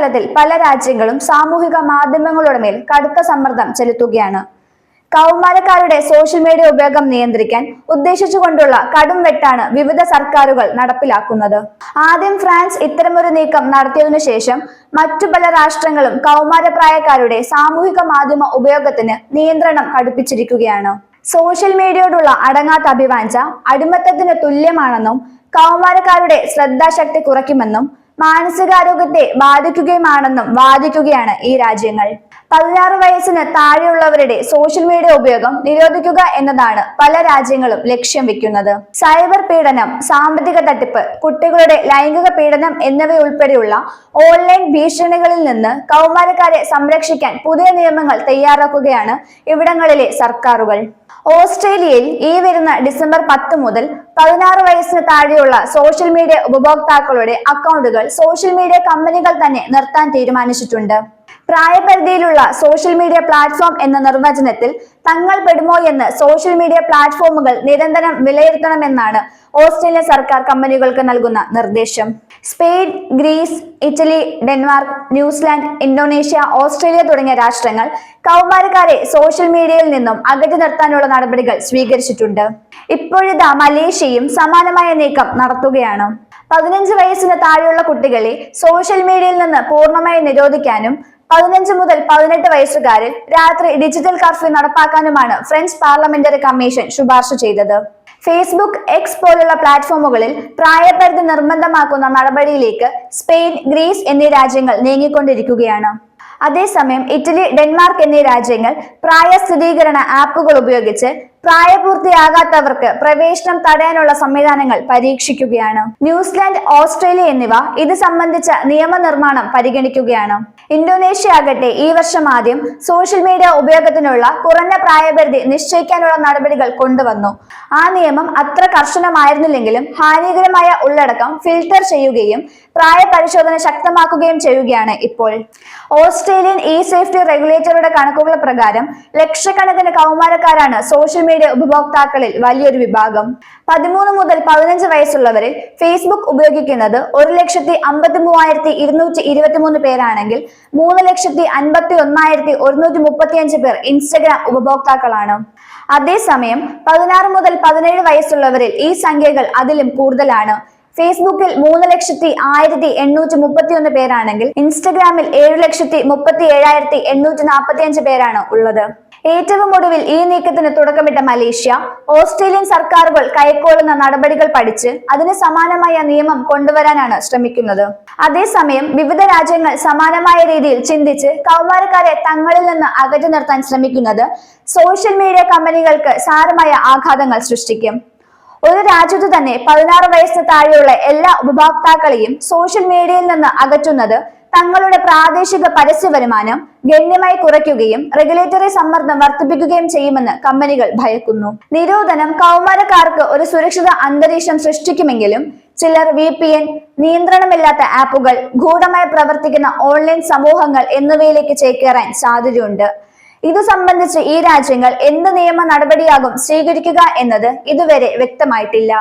പശ്ചാത്തലത്തിൽ പല രാജ്യങ്ങളും സാമൂഹിക മാധ്യമങ്ങളുടെ മേൽ കടുത്ത സമ്മർദ്ദം ചെലുത്തുകയാണ്. കൗമാരക്കാരുടെ സോഷ്യൽ മീഡിയ ഉപയോഗം നിയന്ത്രിക്കാൻ ഉദ്ദേശിച്ചുകൊണ്ടുള്ള കടും വെട്ടാണ് വിവിധ സർക്കാരുകൾ നടപ്പിലാക്കുന്നത്. ആദ്യം ഫ്രാൻസ് ഇത്തരമൊരു നീക്കം നടത്തിയതിനു ശേഷം മറ്റു പല രാഷ്ട്രങ്ങളും കൗമാരപ്രായക്കാരുടെ സാമൂഹിക മാധ്യമ ഉപയോഗത്തിന് നിയന്ത്രണം കടുപ്പിച്ചിരിക്കുകയാണ്. സോഷ്യൽ മീഡിയയോടുള്ള അടങ്ങാത്ത അഭിവാഞ്ച അടിമത്തത്തിന് തുല്യമാണെന്നും കൗമാരക്കാരുടെ ശ്രദ്ധാശക്തി കുറയ്ക്കുമെന്നും മാനസികാരോഗ്യത്തെ ബാധിക്കുകയുമാണെന്നും വാദിക്കുകയാണ് ഈ രാജ്യങ്ങൾ. 16 വയസ്സിന് താഴെയുള്ളവരുടെ സോഷ്യൽ മീഡിയ ഉപയോഗം നിരോധിക്കുക എന്നതാണ് പല രാജ്യങ്ങളും ലക്ഷ്യം വെക്കുന്നത്. സൈബർ പീഡനം, സാമ്പത്തിക തട്ടിപ്പ്, കുട്ടികളുടെ ലൈംഗിക പീഡനം എന്നിവയുൾപ്പെടെയുള്ള ഓൺലൈൻ ഭീഷണികളിൽ നിന്ന് കൗമാരക്കാരെ സംരക്ഷിക്കാൻ പുതിയ നിയമങ്ങൾ തയ്യാറാക്കുകയാണ് ഇവിടങ്ങളിലെ സർക്കാരുകൾ. ഓസ്ട്രേലിയയിൽ ഈ വരുന്ന ഡിസംബർ 10 മുതൽ 16 വയസ്സിന് താഴെയുള്ള സോഷ്യൽ മീഡിയ ഉപഭോക്താക്കളുടെ അക്കൗണ്ടുകൾ സോഷ്യൽ മീഡിയ കമ്പനികൾ തന്നെ നിർത്താൻ തീരുമാനിച്ചിട്ടുണ്ട്. പ്രായപരിധിയിലുള്ള സോഷ്യൽ മീഡിയ പ്ലാറ്റ്ഫോം എന്ന നിർവചനത്തിൽ തങ്ങൾ പെടുമോ എന്ന് സോഷ്യൽ മീഡിയ പ്ലാറ്റ്ഫോമുകൾ നിരന്തരം വിലയിരുത്തണമെന്നാണ് ഓസ്ട്രേലിയൻ സർക്കാർ കമ്പനികൾക്ക് നൽകുന്ന നിർദ്ദേശം. Spain, Greece, Italy, Denmark, New Zealand, Indonesia, Australia തുടങ്ങിയ രാഷ്ട്രങ്ങൾ കൗമാരക്കാരെ സോഷ്യൽ മീഡിയയിൽ നിന്നും അകറ്റി നിർത്താനുള്ള നടപടികൾ സ്വീകരിച്ചിട്ടുണ്ട്. ഇപ്പോഴിതാ മലേഷ്യയും സമാനമായ നീക്കം നടത്തുകയാണ്. 15 വയസ്സിന് താഴെയുള്ള കുട്ടികളെ സോഷ്യൽ മീഡിയയിൽ നിന്ന് പൂർണ്ണമായി നിരോധിക്കാനും 15 മുതൽ 18 വയസ്സുകാരിൽ രാത്രി ഡിജിറ്റൽ കർഫ്യൂ നടപ്പാക്കാനുമാണ് ഫ്രഞ്ച് പാർലമെന്ററി കമ്മീഷൻ ശുപാർശ ചെയ്തത്. ഫേസ്ബുക്ക്, എക്സ് പോലുള്ള പ്ലാറ്റ്ഫോമുകളിൽ പ്രായപരിധി നിർബന്ധമാക്കുന്ന നടപടിയിലേക്ക് സ്പെയിൻ, ഗ്രീസ് എന്നീ രാജ്യങ്ങൾ നീങ്ങിക്കൊണ്ടിരിക്കുകയാണ്. അതേസമയം ഇറ്റലി, ഡെൻമാർക്ക് എന്നീ രാജ്യങ്ങൾ പ്രായ സ്ഥിരീകരണ ആപ്പുകൾ ഉപയോഗിച്ച് പ്രായപൂർത്തിയാകാത്തവർക്ക് പ്രവേശനം തടയാനുള്ള സംവിധാനങ്ങൾ പരീക്ഷിക്കുകയാണ്. ന്യൂസിലാൻഡ്, ഓസ്ട്രേലിയ എന്നിവ ഇത് സംബന്ധിച്ച നിയമനിർമ്മാണം പരിഗണിക്കുകയാണ്. ഇന്തോനേഷ്യ ആകട്ടെ ഈ വർഷം ആദ്യം സോഷ്യൽ മീഡിയ ഉപയോഗത്തിനുള്ള കുറഞ്ഞ പ്രായപരിധി നിശ്ചയിക്കാനുള്ള നടപടികൾ കൊണ്ടുവന്നു. ആ നിയമം അത്ര കർശനമായിരുന്നില്ലെങ്കിലും ഹാനികരമായ ഉള്ളടക്കം ഫിൽട്ടർ ചെയ്യുകയും പ്രായ പരിശോധന ശക്തമാക്കുകയും ചെയ്യുകയാണ് ഇപ്പോൾ. ഓസ്ട്രേലിയൻ ഇ സേഫ്റ്റി റെഗുലേറ്ററുടെ കണക്കുകൾ പ്രകാരം ലക്ഷക്കണക്കിന് കൗമാരക്കാരാണ് സോഷ്യൽ മീഡിയ ഉപഭോക്താക്കളിൽ വലിയൊരു വിഭാഗം. 13 മുതൽ 15 വയസ്സുള്ളവരിൽ ഫേസ്ബുക്ക് ഉപയോഗിക്കുന്നത് 1,53,223 പേരാണെങ്കിൽ 3,51,135 പേർ ഇൻസ്റ്റഗ്രാം ഉപഭോക്താക്കളാണ്. അതേസമയം 16 മുതൽ 17 വയസ്സുള്ളവരിൽ ഈ സംഖ്യകൾ അതിലും കൂടുതലാണ്. ഫേസ്ബുക്കിൽ 3,01,831 പേരാണെങ്കിൽ ഇൻസ്റ്റഗ്രാമിൽ 7,37,845 പേരാണ് ഉള്ളത്. ഏറ്റവും ഒടുവിൽ ഈ നീക്കത്തിന് തുടക്കമിട്ട മലേഷ്യ ഓസ്ട്രേലിയൻ സർക്കാരുകൾ കൈക്കൊള്ളുന്ന നടപടികൾ പഠിച്ച് അതിന് സമാനമായ നിയമം കൊണ്ടുവരാനാണ് ശ്രമിക്കുന്നത്. അതേസമയം വിവിധ രാജ്യങ്ങൾ സമാനമായ രീതിയിൽ ചിന്തിച്ച് കൗമാരക്കാരെ തങ്ങളിൽ നിന്ന് അകറ്റി നിർത്താൻ ശ്രമിക്കുന്നത് സോഷ്യൽ മീഡിയ കമ്പനികൾക്ക് സാരമായ ആഘാതങ്ങൾ സൃഷ്ടിക്കും. ഒരു രാജ്യത്തു തന്നെ 16 വയസ്സിന് താഴെയുള്ള എല്ലാ ഉപഭോക്താക്കളെയും സോഷ്യൽ മീഡിയയിൽ നിന്ന് അകറ്റുന്നത് തങ്ങളുടെ പ്രാദേശിക പരസ്യ വരുമാനം ഗണ്യമായി കുറയ്ക്കുകയും റെഗുലേറ്ററി സമ്മർദ്ദം വർദ്ധിപ്പിക്കുകയും ചെയ്യുമെന്ന് കമ്പനികൾ ഭയക്കുന്നു. നിരോധനം കൗമാരക്കാർക്ക് ഒരു സുരക്ഷിത അന്തരീക്ഷം സൃഷ്ടിക്കുമെങ്കിലും ചിലർ VPN, നിയന്ത്രണമില്ലാത്ത ആപ്പുകൾ, ഗൂഢമായി പ്രവർത്തിക്കുന്ന ഓൺലൈൻ സമൂഹങ്ങൾ എന്നിവയിലേക്ക് ചേക്കേറാൻ സാധ്യതയുണ്ട്. ഇതു സംബന്ധിച്ച് ഈ രാജ്യങ്ങൾ എന്ത് നിയമ നടപടിയാകും സ്വീകരിക്കുക എന്നത് ഇതുവരെ വ്യക്തമായിട്ടില്ല.